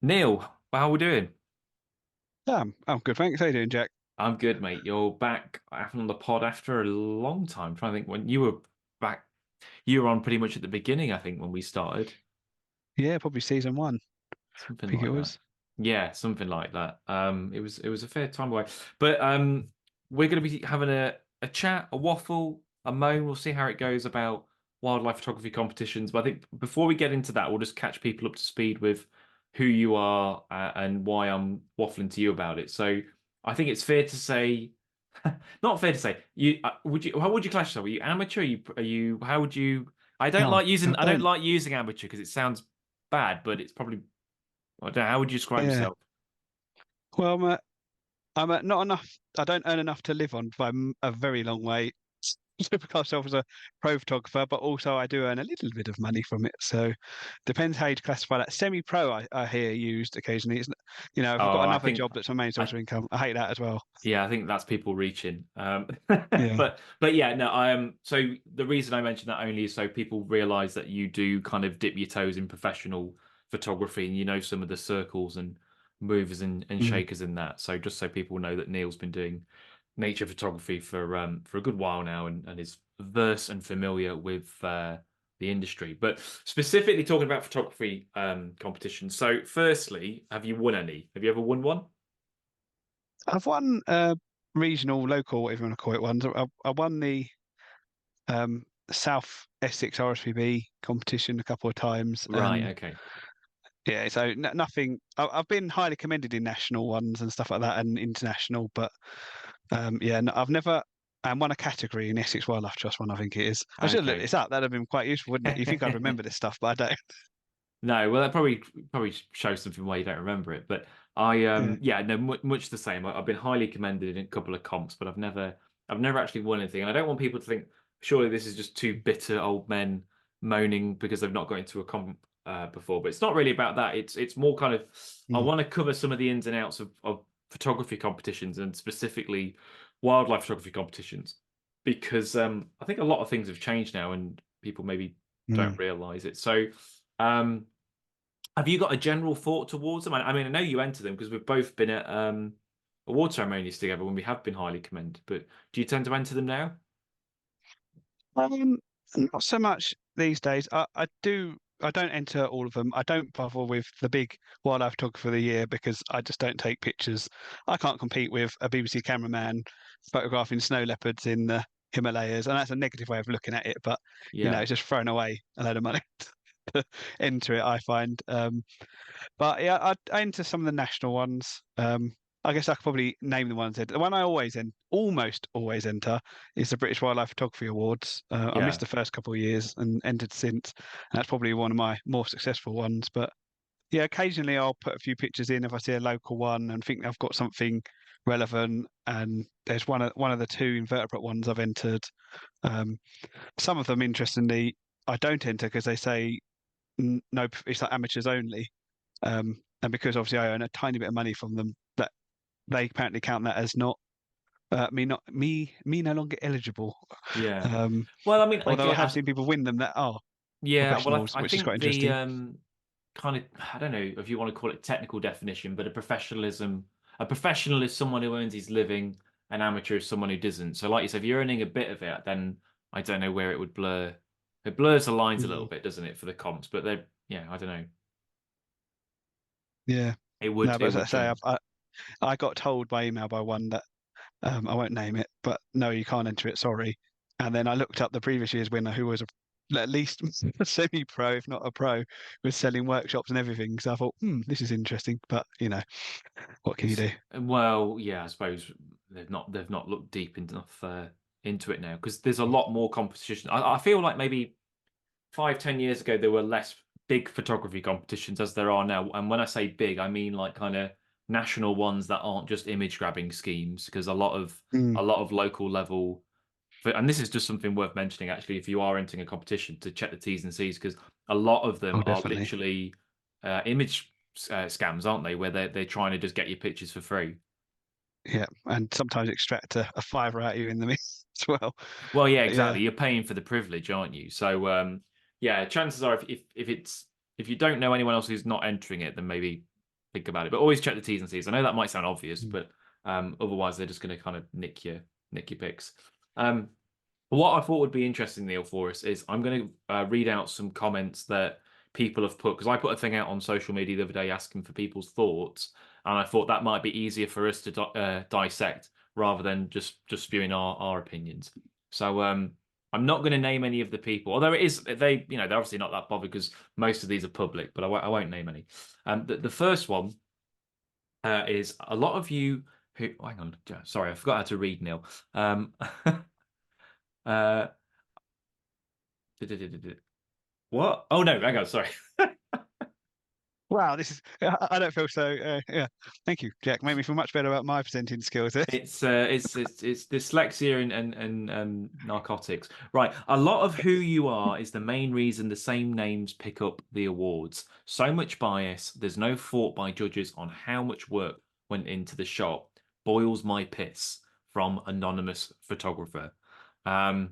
Neil, how are we doing? Yeah, I'm good, thanks. How you doing, Jack? I'm good, mate. You're back on the pod after a long time. Trying to think when you were back. You were on pretty much at the beginning, I think, when we started. Yeah, probably season one. I Something think it like that. was. Yeah, something like that. It was a fair time away. But we're going to be having a chat, a waffle, a moan. We'll see how it goes about wildlife photography competitions. But I think before we get into that, we'll just catch people up to speed with who you are and why I'm waffling to you about it. So I think it's fair to say, not fair to say, you would you how would you class yourself? Are you amateur? Are you how would you? Oh, I don't like using amateur because it sounds bad, but it's probably I don't know. How would you describe yeah. yourself? Well, I'm not enough. I don't earn enough to live on by a very long way. To class myself as a pro photographer, but also I do earn a little bit of money from it. So depends how you classify that. Semi-pro, I hear used occasionally. If I've got Oh, I another think, job that's my main source I of income, I hate that as well. yeah, I think that's people reaching. Yeah. But yeah, no, I am. So the reason I mention that only is so people realize that you do kind of dip your toes in professional photography, and you know some of the circles and movers and Mm. shakers in that. So just so people know that Neil's been doing nature photography for a good while now, and is versed and familiar with the industry. But specifically talking about photography competitions. So firstly, have you won any? Have you ever won one? I've won regional, local, whatever you want to call it, ones. I won the South Essex RSPB competition a couple of times, Right, and okay. yeah, so nothing. I've been highly commended in national ones and stuff like that, and international, but yeah, no, I've never. And won a category in Essex Wildlife Trust one, I think it is. I should have looked Okay. this up. That'd have been quite useful, wouldn't it? You think I'd remember this stuff, but I don't. No, well, that probably shows something why you don't remember it. But I Yeah. yeah, no, much the same. I've been highly commended in a couple of comps, but I've never actually won anything, and I don't want people to think surely this is just two bitter old men moaning because they've not got into a comp before. But it's not really about that. It's more kind of I Mm. want to cover some of the ins and outs of photography competitions and specifically wildlife photography competitions because I think a lot of things have changed now and people maybe don't Mm. realize it. So. Um, have you got a general thought towards them? I mean, I know you enter them because we've both been at award ceremonies together when we have been highly commended. But do you tend to enter them now? Um, Not so much these days. I do. I don't enter all of them. I don't bother with the big wildlife photographer of the year because I just don't take pictures. I can't compete with a BBC cameraman photographing snow leopards in the Himalayas, and that's a negative way of looking at it. But Yeah. it's just throwing away a load of money to enter it. I find. But yeah, I enter some of the national ones. I guess I could probably name the ones. The one I almost always enter, is the British Wildlife Photography Awards. I missed Yeah. the first couple of years and entered since. And that's probably one of my more successful ones. But yeah, occasionally I'll put a few pictures in if I see a local one and think I've got something relevant. And there's one of the two invertebrate ones I've entered. Um, some of them, interestingly, I don't enter because they say no, it's like amateurs only. And because obviously I earn a tiny bit of money from them, that they apparently count that as not me no longer eligible. Yeah. Um, Well, I mean, I Although I get. have seen people win them that are Yeah. Well, professionals, I which is quite think the interesting. kind of I don't know if you want to call it technical definition, but a professional is someone who earns his living. An amateur is someone who doesn't. So, like you said, if you're earning a bit of it, then I don't know where it would blur. It blurs the lines a little Mm, bit, doesn't it, for the comps? But they're yeah, I don't know. yeah, It no, would but it as I would say, change. I got told by email by one that I won't name it, but no, you can't enter it. Sorry. And then I looked up the previous year's winner, who was at least a semi-pro, if not a pro, was selling workshops and everything. So I thought, this is interesting. But what can you It's do? well, yeah, I suppose they've not looked deep enough into it now because there's a lot more competition. I feel like maybe 5, 10 years ago there were less big photography competitions as there are now. And when I say big, I mean like kind of national ones that aren't just image grabbing schemes because Mm, a lot of local level. And this is just something worth mentioning actually if you are entering a competition to check the T's and C's because a lot of oh, them are definitely. literally image scams, aren't they? Where they're trying to just get your pictures for free. Yeah, and sometimes extract a fiver out of you in the mix as well. Well, yeah, But yeah, exactly. You're paying for the privilege, aren't you? So, yeah, chances are if you don't know anyone else who's not entering it, then maybe. think about it. But always check the T's and C's. I know that might sound obvious, Mm. but otherwise they're just going to kind of nick your picks. What I thought would be interesting, Neil, for us is I'm going to read out some comments that people have put, because I put a thing out on social media the other day asking for people's thoughts, and I thought that might be easier for us to dissect rather than just spewing our opinions. So I'm not going to name any of the people, although it is they're obviously not that bothered because most of these are public, but I won't name any. The first one is a lot of you who hang on, sorry, I forgot how to read, Neil. Uh, what? Oh no, hang on, sorry. Wow, this is. I don't feel so. Yeah, thank you, Jack. Made me feel much better about my presenting skills. It's dyslexia and narcotics. Right. A lot of who you are is the main reason the same names pick up the awards. So much bias. There's no thought by judges on how much work went into the shot. Boils my piss from anonymous photographer. Um,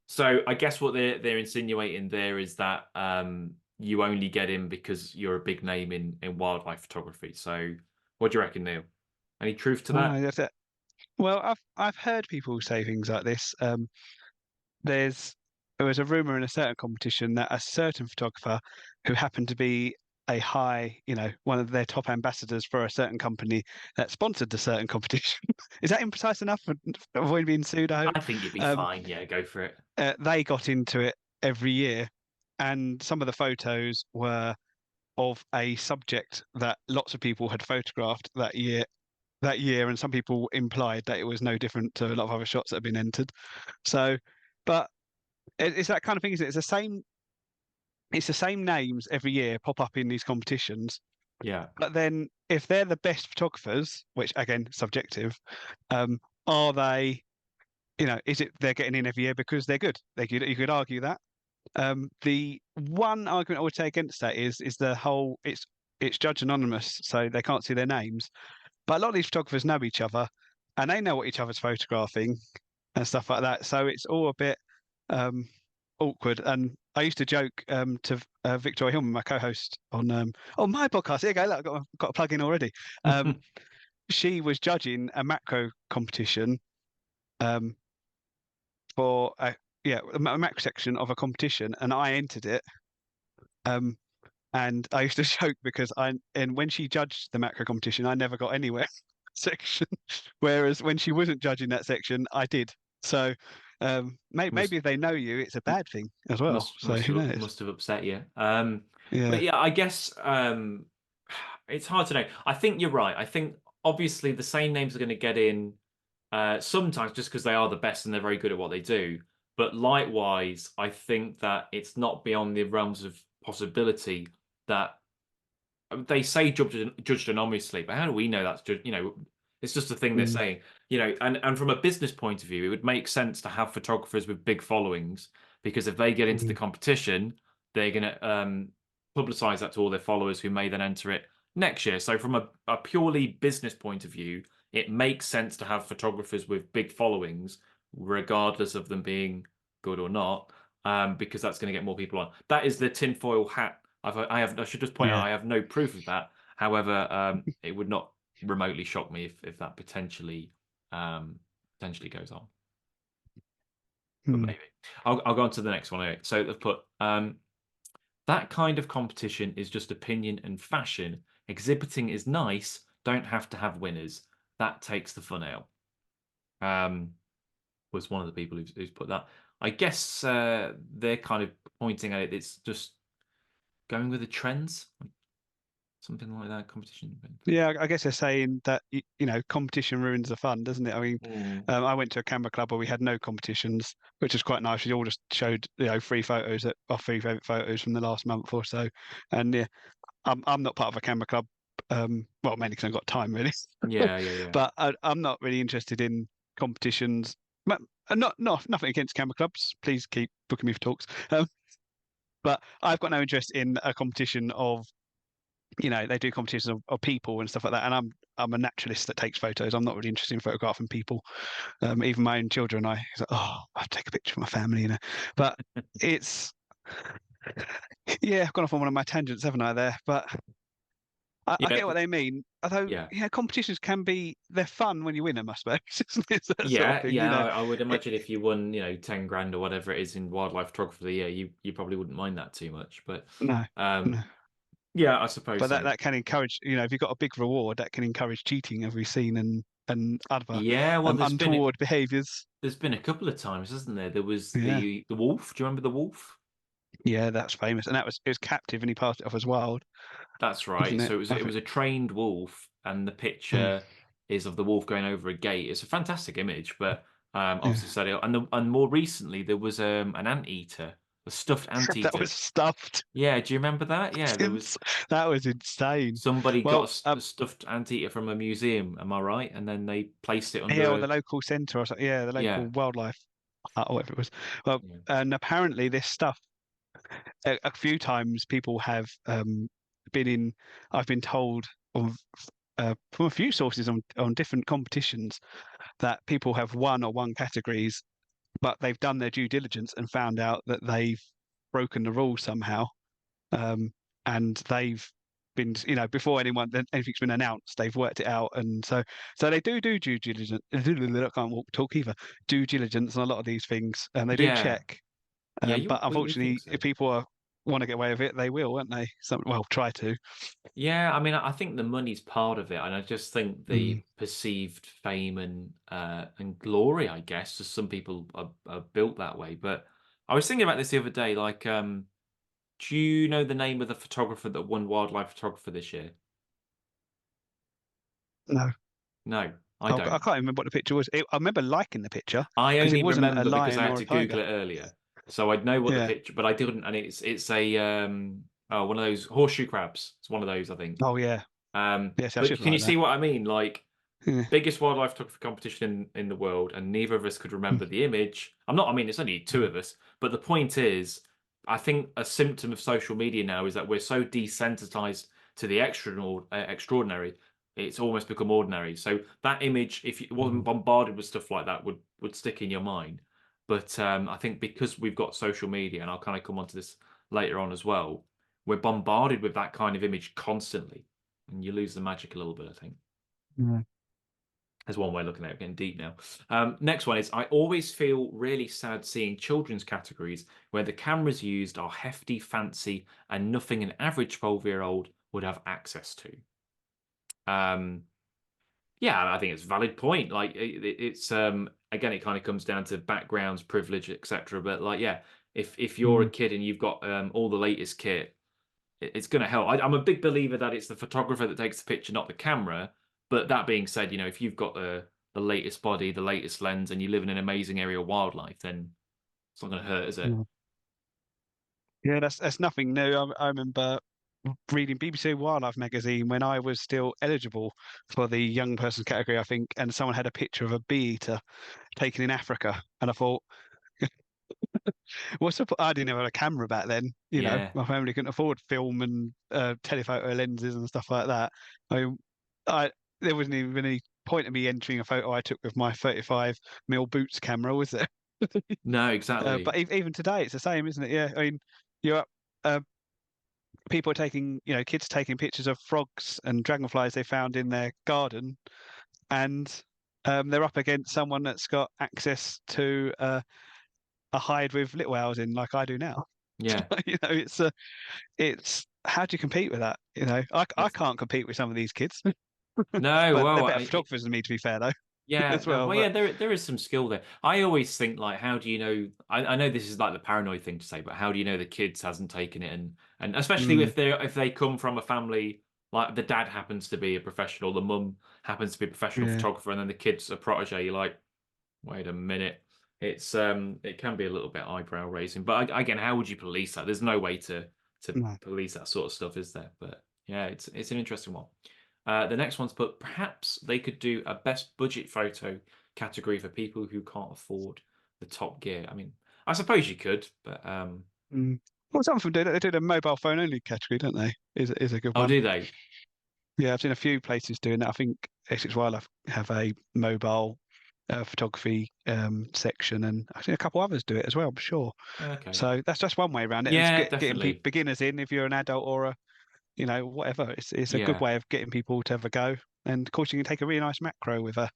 so I guess what they're insinuating there is that you only get in because you're a big name in wildlife photography. So what do you reckon, Neil? Any truth to that? That's it. Well, I've heard people say things like this. There's there was a rumor in a certain competition that a certain photographer who happened to be a high, one of their top ambassadors for a certain company that sponsored the certain competition. Is that imprecise enough for avoid being sued? I hope. I think you'd be Um, fine. Yeah, go for it. they got into it every year, and some of the photos were of a subject that lots of people had photographed that year, and some people implied that it was no different to a lot of other shots that have been entered. So, but it's that kind of thing, isn't it? It's the same names every year pop up in these competitions. Yeah. But then if they're the best photographers, which again, subjective, um, are they, is it they're getting in every year because they're good? You could argue that. The one argument I would say against that is the whole it's judge anonymous, so they can't see their names. But a lot of these photographers know each other and they know what each other's photographing and stuff like that. So it's all a bit awkward. And I used to joke to Victoria Hillman, my co-host on my podcast. Here you go, look, I've got a plug in already. She was judging a macro competition um, for a macro section of a competition, and I entered it. And I used to joke because and when she judged the macro competition, I never got anywhere section, whereas when she wasn't judging that section, I did. So maybe must if they know you, it's a bad thing as well. So who knows? must have upset you. But Yeah. yeah, I guess it's hard to know. I think you're right. I think obviously the same names are going to get in sometimes just because they are the best and they're very good at what they do. But likewise, I think that it's not beyond the realms of possibility that they say judged anonymously, but how do we know that's just it's just a thing they're Mm, saying, and from a business point of view, it would make sense to have photographers with big followings because if they get into the mm, competition, they're going to publicize that to all their followers who may then enter it next year. So from a purely business point of view, it makes sense to have photographers with big followings, regardless of them being good or not, because that's going to get more people on. That is the tinfoil hat. I should just point out yeah. I have no proof of that. However, it would not remotely shock me if that potentially goes on. But Mm. maybe I'll go on to the next one. Anyway. So they've put that kind of competition is just opinion and fashion. Exhibiting is nice. Don't have to have winners. That takes the fun out. Was one of the people who's put that. I guess they're kind of pointing at it. It's just going with the trends, something like that. Competition. Yeah, I guess they're saying that competition ruins the fun, doesn't it? I mean, Mm. I went to a camera club where we had no competitions, which was quite nice. We all just showed free photos that our free favorite photos from the last month or so. And yeah, I'm not part of a camera club. Well, mainly because I've got time really, Yeah, yeah, yeah. but I'm not really interested in competitions. Nothing against camera clubs. Please keep booking me for talks. But I've got no interest in a competition of they do competitions of people and stuff like that. And I'm a naturalist that takes photos. I'm not really interested in photographing people. Even my own children, it's like, oh, I take a picture of my family, But it's yeah, I've gone off on one of my tangents, haven't I? There, but I Yeah, get what they mean. Although, yeah. competitions can be they're fun when you win them, I suppose. Isn't it? It's that sort of Yeah, thing, yeah, I would It, imagine if you won, 10 grand or whatever it is in wildlife photography of the year, you probably wouldn't mind that too much. But no, um, no. yeah, I suppose But so. that can encourage, if you've got a big reward, that can encourage cheating, as we've seen, and other Yeah, well, untoward behaviours. there's been a couple of times, hasn't there? There was Yeah, the wolf. Do you remember the wolf? yeah, that's famous, and it was captive, and he passed it off as wild, That's right. wasn't So it? I it think. was a trained wolf, and the Mm, picture is of the wolf going over a gate. It's a fantastic image, but yeah, obviously so and more recently there was an anteater, a stuffed that was anteater. stuffed. Yeah, do you remember that? Yeah, there was That was insane. somebody got Well, a stuffed anteater from a museum. Am I right? And then they placed it yeah, under or the a local centre or something. Yeah, the yeah. local wildlife or whatever it was. Well, Yeah. and apparently this stuff a few times people have been in. I've been told of from a few sources on different competitions that people have won categories, but they've done their due diligence and found out that they've broken the rules somehow, um, and they've been, before anything's been announced, they've worked it out, and so they do due diligence. I can't talk either. Due diligence on a lot of these things, and they do Yeah. check. Yeah, But we think unfortunately, so. if people want to get away with it, they will, won't they? Well, try to. Yeah, I mean, I think the money's part of it, and I just think Mm. the perceived fame and glory, I guess, as some people are built that way. But I was thinking about this the other day, like, do you know the name of the photographer that won wildlife photographer this year? No, No, I I don't. can't remember what the picture was. I remember liking the picture I because it only wasn't a remember because I lion had or a to tiger. Google it earlier, so I'd know what the Yeah. picture, but I didn't, and it's a one of those horseshoe crabs. It's one of those, I think. Oh yeah. Yes, I But should can you like see that. what I mean? Like Yeah. biggest wildlife photography competition in the world, and neither of us could remember the image. I mean, it's only two of us, but the point is, I think a symptom of social media now is that we're so desensitized to the extraordinary, it's almost become ordinary. So that image, if it wasn't Mm. bombarded with stuff like that, would stick in your mind. But I think because we've got social media, and I'll kind of come onto this later on as well, we're bombarded with that kind of image constantly, and you lose the magic a little bit, I think. Yeah. There's one way of looking at it, getting deep now. Next one is I always feel really sad seeing children's categories where the cameras used are hefty, fancy, and nothing an average 12-year-old would have access to. Um, yeah, I think it's a valid point. Like it's again, it kind of comes down to backgrounds, privilege, etc. But like, yeah, if you're a Mm. kid and you've got all the latest kit, it's going to help. I'm a big believer that it's the photographer that takes the picture, not the camera. But that being said, if you've got the latest body, the latest lens, and you live in an amazing area of wildlife, then it's not going to hurt, is it? Yeah. Yeah, that's nothing new. I remember reading BBC Wildlife magazine when I was still eligible for the young person category, I think, and someone had a picture of a bee eater taken in Africa, and I thought, what's the I didn't have a camera back then. Yeah. My family couldn't afford film and telephoto lenses and stuff like that. I, I there wasn't even any point of me entering a photo I took with my 35 mm Boots camera, was there? No, exactly. But even today, it's the same, isn't it? Yeah, I mean, you're up, uh, people are taking, kids taking pictures of frogs and dragonflies they found in their garden, and they're up against someone that's got access to a hide with little owls in, like I do now. Yeah. It's how do you compete with that? I It's can't compete with some of these kids, no. but they're Well, better photographers than me, to be fair, though, yeah. as well. Well, yeah. But There is some skill there. I always think like, how do you know? I know this is like the paranoid thing to say, but how do you know the kids hasn't taken it and especially mm, if they come from a family like the dad happens to be a professional, the mum happens to be a professional yeah, photographer, and then the kid's a protege. You're like, wait a minute. It can be a little bit eyebrow raising, but again, how would you police that? There's no way to no, police that sort of stuff, is there? But yeah, it's an interesting one. The next one's put perhaps they could do a best budget photo category for people who can't afford the top gear. I mean, I suppose you could, but mm. Well, some of them do that. They do the mobile phone only category, don't they? Is a good oh, one. do they? Yeah, I've seen a few places doing that. I think Essex Wildlife have a mobile photography section, and I've seen a couple others do it as well. I'm sure. Okay. So that's just one way around it, and it's Yeah, getting definitely. beginners in if you're an adult or whatever. It's a good Yeah. way of getting people to have a go. And of course, you can take a really nice macro with a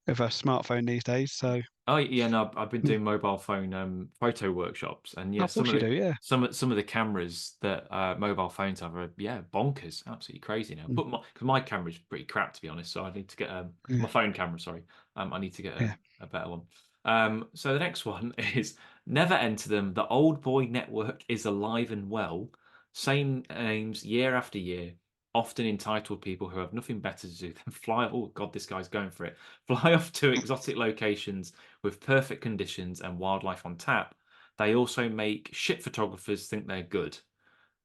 smartphone these days. So, Oh yeah, no, I've been mm, doing mobile phone photo workshops, and yeah, of course you do. Yeah. some of the cameras that mobile phones have are yeah bonkers, absolutely crazy now. Mm, But because my camera's pretty crap to be honest, so I need to get yeah. my phone camera. Sorry, I need to get Yeah. a better one. So the next one is never enter them. The old boy network is alive and well. Same names year after year. Often entitled people who have nothing better to do than fly. Oh God, this guy's going for it. Fly off to exotic locations with perfect conditions and wildlife on tap. They also make shit photographers think they're good.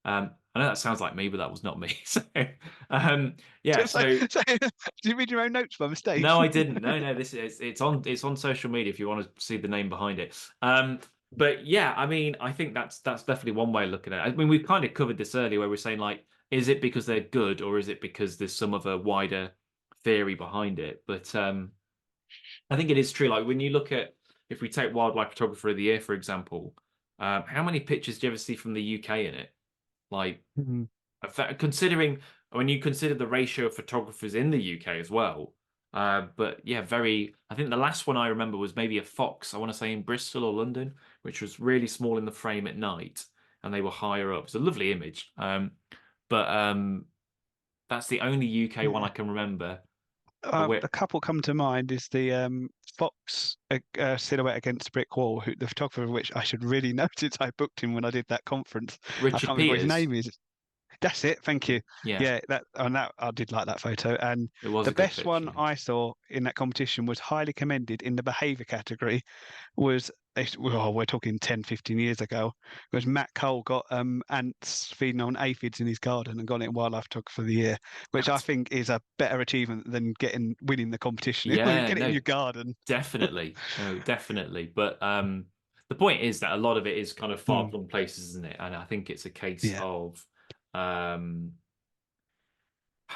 I know that sounds like me, but that was not me. So, yeah. So, So so, do you read your own notes by mistake? no, I didn't. No, no. This is it's on social media if you want to see the name behind it. But yeah, I mean, I think that's definitely one way of looking at it. I mean, we've kind of covered this earlier, where we're saying like, is it because they're good, or is it because there's some other wider theory behind it? But I think it is true. Like when you look at, if we take Wildlife Photographer of the Year, for example, how many pictures do you ever see from the UK in it? Like, Mhm. considering when you consider the ratio of photographers in the UK as well. But yeah, very. I think the last one I remember was maybe a fox. I want to say in Bristol or London, which was really small in the frame at night, and they were higher up. It's a lovely image. But that's the only UK one Yeah. I can remember. Where The couple come to mind is the fox silhouette against a brick wall, who the photographer of which I should really notice I booked him when I did that conference. I Richard can't remember what his Peters. name is. That's it. Thank you. Yeah, Yeah, that I did like that photo. And it was the a good best picture. one Yeah. I saw in that competition was highly commended in the behaviour category. Was well, we're talking 10, 15 years ago. Was Matt Cole got ants feeding on aphids in his garden and got it in Wildlife Photographer of the Year, which I That's think is a better achievement than winning the competition. You yeah, get it in no, your garden. definitely. No, definitely. But the point is that a lot of it is kind of Mm, far-flung places, isn't it? And I think it's a case yeah. of um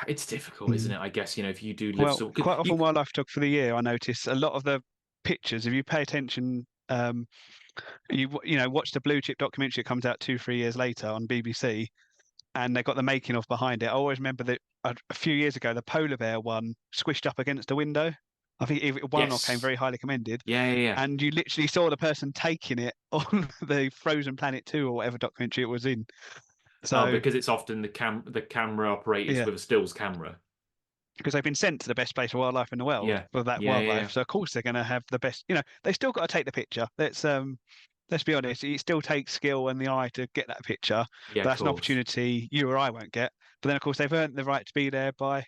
it's difficult, isn't Mm. it? I guess, if you do live Well, so quite often you Wildlife Photographer for the Year, I notice a lot of the pictures. If you pay attention, watch the Blue Chip documentary. It comes out 2, 3 years later on BBC, and they got the making of behind it. I always remember that a few years ago, the polar bear one squished up against a window. I think it won or came yes. very highly commended, Yeah, yeah, yeah. and you literally saw the person taking it on the Frozen Planet 2 or whatever documentary it was in. Oh, So because it's often the camera operated yeah, with a stills camera. because they've been sent to the best place for wildlife in the world Yeah. for that Yeah, yeah, wildlife. yeah. So of course they're going to have the best. They still got to take the picture. Let's be honest. It still takes skill and the eye to get that picture. Yeah, But of that's an course. opportunity you or I won't get. But then of course they've earned the right to be there by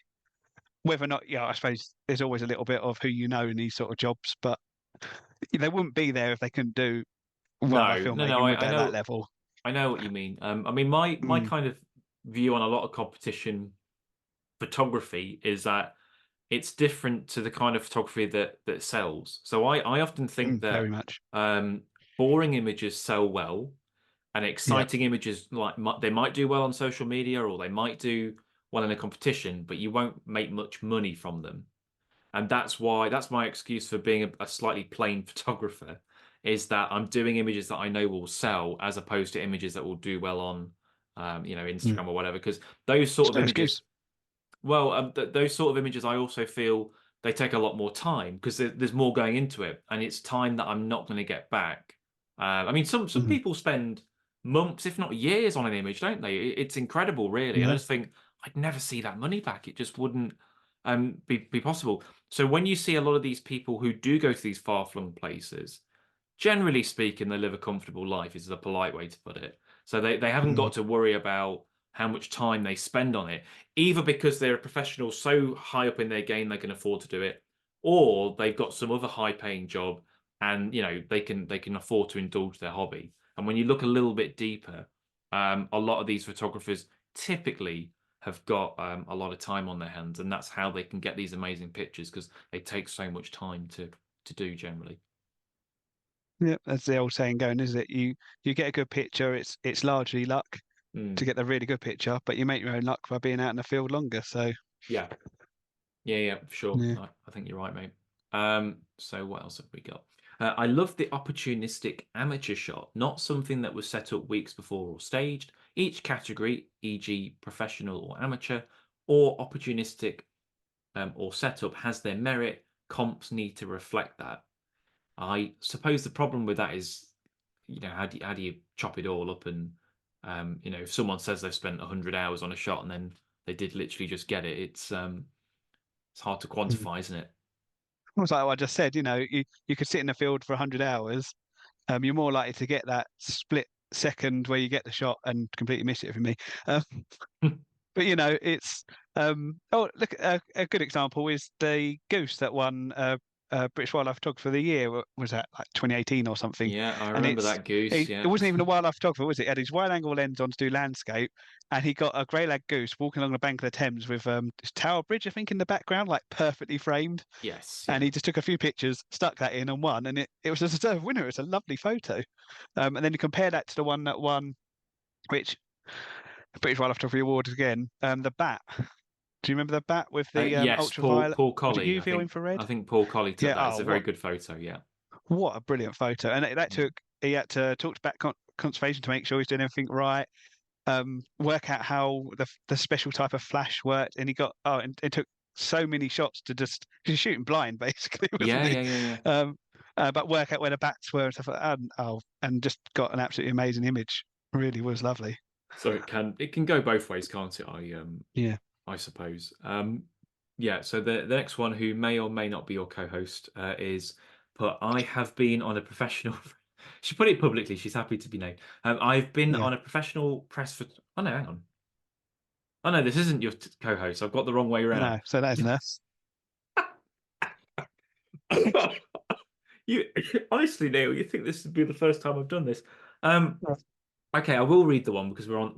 whether or not. Yeah, I suppose there's always a little bit of who you know in these sort of jobs, but they wouldn't be there if they couldn't do wildlife No, no, no, filmmaking, would they, I at that know level? I know what you mean. I mean my Mm, kind of view on a lot of competition photography is that it's different to the kind of photography that sells. So I often think very that much. um, boring images sell well, and Yeah. exciting images they might do well on social media or they might do well in a competition, but you won't make much money from them. And that's my excuse for being a slightly plain photographer, is that I'm doing images that I know will sell as opposed to images that will do well on Mm. Instagram or whatever. Because those sort It's of no images excuse. well, those sort of images, I also feel they take a lot more time because there's more going into it, and it's time that I'm not going to get back. I mean, some Mm. people spend months, if not years, on an image, don't they? It's incredible, really. And I Yeah. just think I'd never see that money back. It just wouldn't be possible. So when you see a lot of these people who do go to these far-flung places, generally speaking, they live a comfortable life, is the polite way to put it. So they haven't Mm. got to worry about how much time they spend on it, either because they're a professional so high up in their game they can afford to do it, or they've got some other high paying job and they can afford to indulge their hobby. And when you look a little bit deeper, a lot of these photographers typically have got a lot of time on their hands, and that's how they can get these amazing pictures because they take so much time to do generally. Yeah, that's the old saying going, is it? You get a good picture, it's largely luck to Mm. get the really good picture, but you make your own luck by being out in the field longer. So Yeah. Yeah, yeah, for sure. yeah. I think you're right, mate. So what else have we got? I love the opportunistic amateur shot, not something that was set up weeks before or staged. Each category, e.g., professional or amateur, or opportunistic or setup, has their merit. Comps need to reflect that. I suppose the problem with that is, how do you chop it all up? And if someone says they've spent 100 hours on a shot and then they did literally just get it, it's hard to Mm. quantify, isn't it? Almost like what I just said, you could sit in the field for 100 hours. You're more likely to get that split second where you get the shot and completely miss it for me. Um, but it's oh, look, a good example is the goose that won British Wildlife Photographer of the Year. Was that like 2018 or something? Yeah, I And remember that goose. it Yeah. wasn't even a wildlife photographer, was it? He had his wide angle lens on to do landscape, and he got a grey lag goose walking along the bank of the Thames with this Tower Bridge, I think, in the background, like perfectly framed. Yes. And Yeah. he just took a few pictures, stuck that in, and won. And it was a deserved winner. It was a lovely photo. And then you compare that to the one that won, which British Wildlife Photography Award again, the bat. Do you remember the bat with the Yes, Paul ultraviolet? Paul Was it Colley. I UV or think infrared? I think Paul Colley took Yeah. that. It's Oh, a very good photo. Yeah. what a brilliant photo! And that Mm. took he had to talk to bat conservation to make sure he's doing everything right. Work out how the special type of flash worked, and he got and it took so many shots to just he's shooting blind basically, Yeah. wasn't he? Yeah. Yeah. Yeah. But work out where the bats were and stuff like that. And just got an absolutely amazing image. Really was lovely. So it can go both ways, can't it? Yeah. I suppose. Yeah. So the next one, who may or may not be your co-host, is, but I have been on a professional. She put it publicly. She's happy to be named. I've been Yeah. on a professional press for. Oh no, hang on. Oh no, this isn't your co-host. I've got the wrong way around. No, so that isn't us. You honestly, Neil, you think this would be the first time I've done this? Um, Yeah. okay, I will read the one because we're on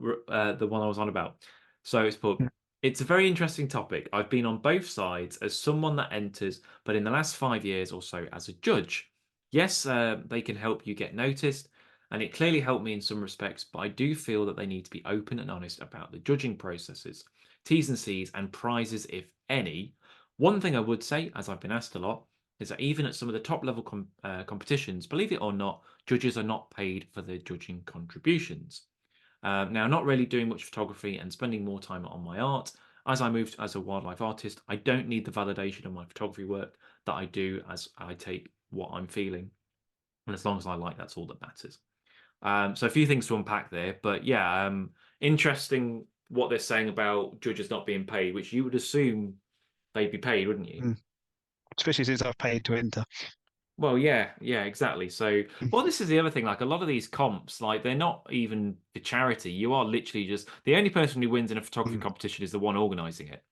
the one I was on about. So it's put. Yeah. It's a very interesting topic. I've been on both sides as someone that enters, but in the last 5 years or so as a judge. Yes, they can help you get noticed, and it clearly helped me in some respects, but I do feel that they need to be open and honest about the judging processes, T's and C's, and prizes, if any. One thing I would say, as I've been asked a lot, is that even at some of the top level competitions, believe it or not, judges are not paid for their judging contributions. Now, not really doing much photography and spending more time on my art. As I moved as a wildlife artist, I don't need the validation of my photography work that I do as I take what I'm feeling. And as long as I like, that's all that matters. So a few things to unpack there. But yeah, interesting what they're saying about judges not being paid, which you would assume they'd be paid, wouldn't you? Mm. Especially since I've paid to enter. Well, yeah, exactly. So, Mm. well, this is the other thing. Like a lot of these comps, like they're not even for charity. You are literally just the only person who wins in a photography Mm. competition is the one organizing it,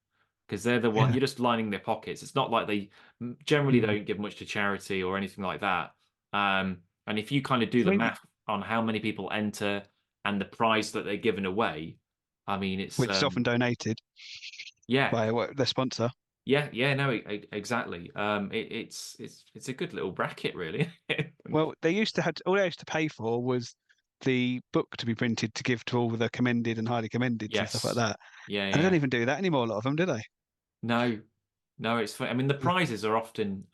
because they're the one Yeah. you're just lining their pockets. It's not like they generally Mm. don't give much to charity or anything like that. And if you kind of do I the mean, math on how many people enter and the prize that they're giving away, I mean, it's which is often donated yeah, by the sponsor. yeah, no, exactly. It's a good little bracket, really. Well, they used to have all they used to pay for was the book to be printed to give to all the commended and highly commended and stuff like Yes. that. Yeah, And they don't yeah. even do that anymore, a lot of them, do they? No, no, it's fun. I mean, the Mm. prizes are often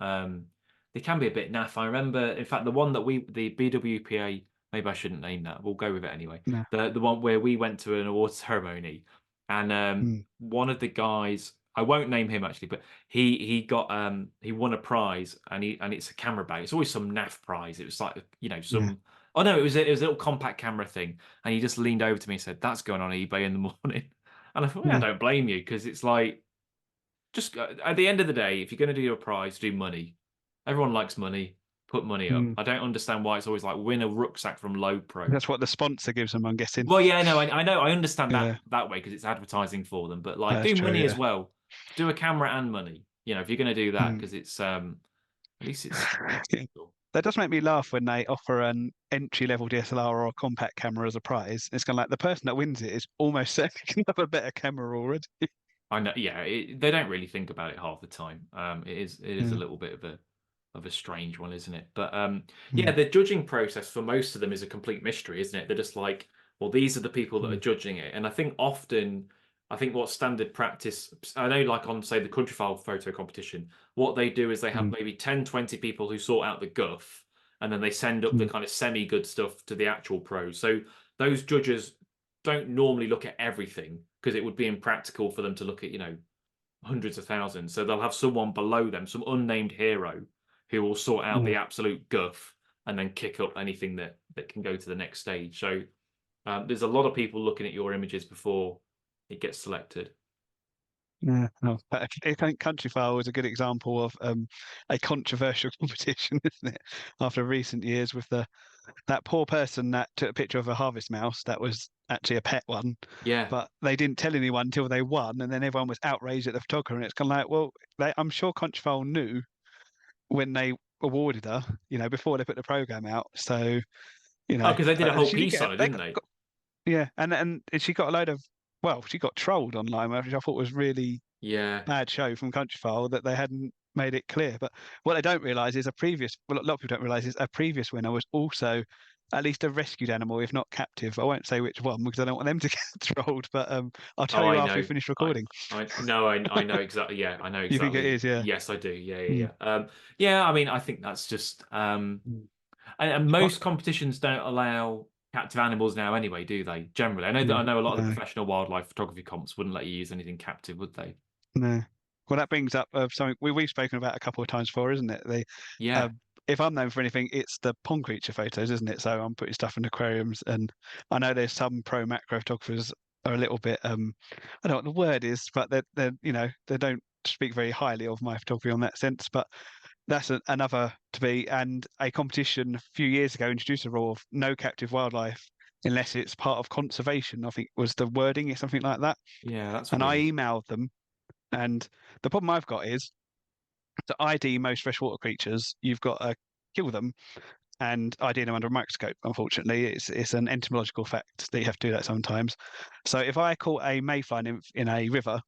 they can be a bit naff. I remember, in fact, the one that the BWPA, maybe I shouldn't name that. We'll go with it anyway. No. The one where we went to an awards ceremony, and Mm. one of the guys, I won't name him actually, but he won a prize, and it's a camera bag. It's always some naff prize. It was like Yeah. some. Oh no, it was a little compact camera thing, and he just leaned over to me and said, "That's going on eBay in the morning." And I thought, yeah, I Yeah. don't blame you, because it's like, just at the end of the day, if you're going to do a prize, do money. Everyone likes money. Put money up. Mm. I don't understand why it's always like win a rucksack from Low Pro. That's what the sponsor gives them, I'm guessing. Well, yeah, no, I know, I understand Yeah. that way because it's advertising for them. But like, That's do true. money as Yeah. well. Do a camera and money. If you're going to do that, Mm. because it's at least it's Yeah. That does make me laugh when they offer an entry level DSLR or a compact camera as a prize. It's kind of like the person that wins it is almost certainly going to have a better camera already. I know, yeah, they don't really think about it half the time. It is a Yeah. little bit of a strange one, isn't it? But yeah, Mm. the judging process for most of them is a complete mystery, isn't it? They're just like, well, these are the people that are Mm. judging it, and I think what standard practice, I know, like on say the Countryfile photo competition, what they do is they have Mm. maybe 10, 20 people who sort out the guff, and then they send up the Mm. kind of semi-good stuff to the actual pros. So those judges don't normally look at everything because it would be impractical for them to look at, hundreds of thousands. So they'll have someone below them, some unnamed hero, who will sort out Yeah. the absolute guff and then kick up anything that can go to the next stage. So there's a lot of people looking at your images before it gets selected. Yeah, no, but I think Countryfile was a good example of a controversial competition, isn't it? After recent years, with that poor person that took a picture of a harvest mouse that was actually a pet one, Yeah. but they didn't tell anyone until they won, and then everyone was outraged at the photographer. And it's kind of like, well, I'm sure Countryfile knew when they awarded her, before they put the program out. So, Oh, because they did a whole she did piece get, on it, they didn't they? yeah, and she got a load of, well, she got trolled online, which I thought was really Yeah. bad show from Countryfile that they hadn't made it clear. But what they don't realise is well, a lot of people don't realise is a previous winner was also at least a rescued animal, if not captive. I won't say which one because I don't want them to get trolled. But I'll tell Oh, you I after we know. finish I recording. I know exactly. Yeah, I know You think it exactly. is, yeah? Yes, I do. Yeah, Mm. yeah, yeah. Yeah, I mean, I think that's just Mm. and What? most competitions don't allow captive animals now anyway, do they? Generally, I know that No, I know a lot of the no, professional wildlife photography comps wouldn't let you use anything captive, would they? no. Well, that brings up something we've spoken about a couple of times before, isn't it? Yeah, Uh, if I'm known for anything, it's the pond creature photos, isn't it? So I'm putting stuff in aquariums, and I know there's some pro macro photographers are a little bit I don't know what the word is, but they're they don't speak very highly of my photography on that sense. But that's another to be. And a competition a few years ago introduced a rule of no captive wildlife unless it's part of conservation. I think was the wording, or something like that. yeah, that's And I weird. emailed them, and the problem I've got is to ID most freshwater creatures, you've got to kill them and ID them under a microscope. Unfortunately, it's an entomological fact that you have to do that sometimes. So if I caught a mayfly nymph in a river,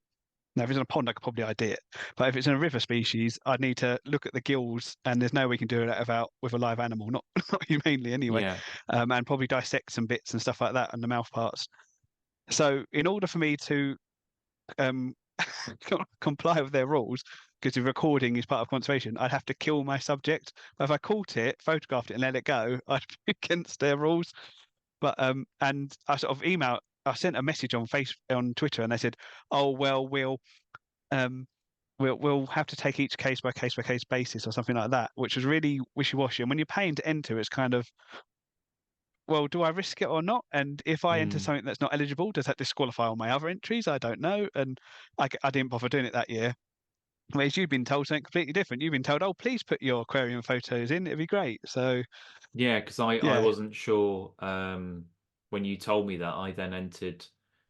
now if it's in a pond, I could probably ID it. But if it's in a river species, I'd need to look at the gills, and there's no way we can do that without with a live animal, not not humanely anyway, Yeah, and probably dissect some bits and stuff like that and the mouth parts. So in order for me to um, comply with their rules, because the recording is part of conservation, I'd have to kill my subject. But if I caught it, photographed it, and let it go, I'd be against their rules. But and I sort of I sent a message on Twitter, and they said, "Oh well, um, we'll have to take each case by case basis or something like that," which was really wishy-washy. And when you're paying to enter, it's kind of, well, do I risk it or not? And if I enter mm. something that's not eligible, does that disqualify all my other entries? I don't know. And I didn't bother doing it that year. Whereas you've been told something completely different. You've been told, oh, please put your aquarium photos in. It'd be great. So, Yeah, because I yeah. wasn't sure when you told me that. I then entered.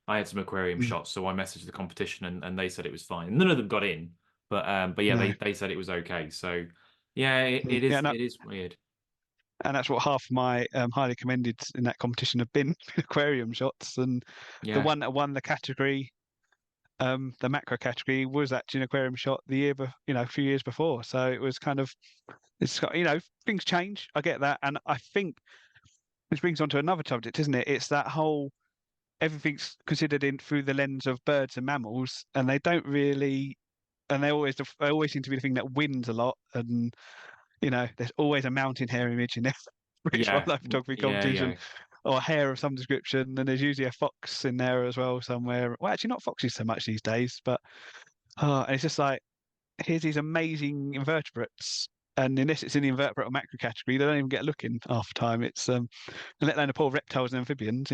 I had some aquarium Mm, shots, so I messaged the competition and they said it was fine. None of them got in, but yeah, no. they said it was okay. So yeah, Mm, yeah, no, it is weird. and that's what half of my highly commended in that competition have been aquarium shots. And the Yeah, one that won the category, the macro category, was actually an aquarium shot the year, a few years before. So it was kind of, it's got, things change. I get that, and I think this brings on to another subject, isn't it? It's that whole everything's considered in through the lens of birds and mammals, and they don't really, and they always seem to be the thing that wins a lot. And there's always a mountain hare image in every British yeah, wildlife photography yeah, competition, yeah, or a hare of some description, and there's usually a fox in there as well somewhere. Well, actually, not foxes so much these days, but and it's just like, here's these amazing invertebrates. And unless it's in the invertebrate or macro category, they don't even get a look in half the time. It's let alone the poor reptiles and amphibians.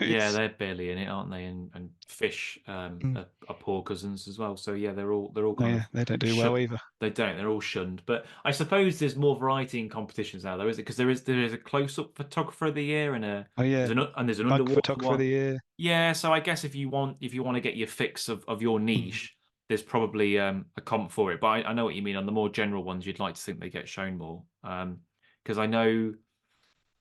yeah. It's They're barely in it, aren't they? And fish mm, are poor cousins as well. So yeah, they're all kind yeah, of they don't do well shut. either. They don't. They're all shunned. But I suppose there's more variety in competitions now, though, is it? Because there is a close-up photographer of the year Oh yeah, there's an bug underwater photographer of one. the year. Yeah, so I guess if you want to get your fix of your Mm, niche, there's probably a comp for it. But I know what you mean. On the more general ones, you'd like to think they get shown more. Because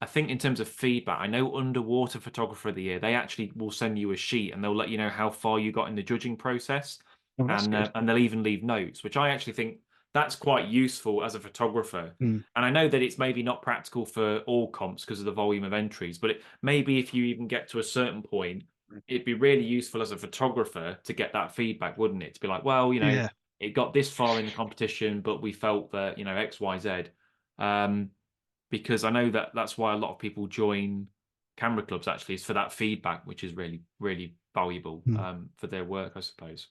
I think in terms of feedback, I know underwater photographer of the year, they actually will send you a sheet and they'll let you know how far you got in the judging process, oh, that's good. and they'll even leave notes, which I actually think that's quite useful as a photographer. Mm, And I know that it's maybe not practical for all comps because of the volume of entries, but maybe if you even get to a certain point, it'd be really useful as a photographer to get that feedback, wouldn't it? To be like, well, yeah, it got this far in the competition, but we felt that, X, Y, Z. Um, because I know that that's why a lot of people join camera clubs actually is for that feedback, which is really, really valuable Mm. for their work, I suppose.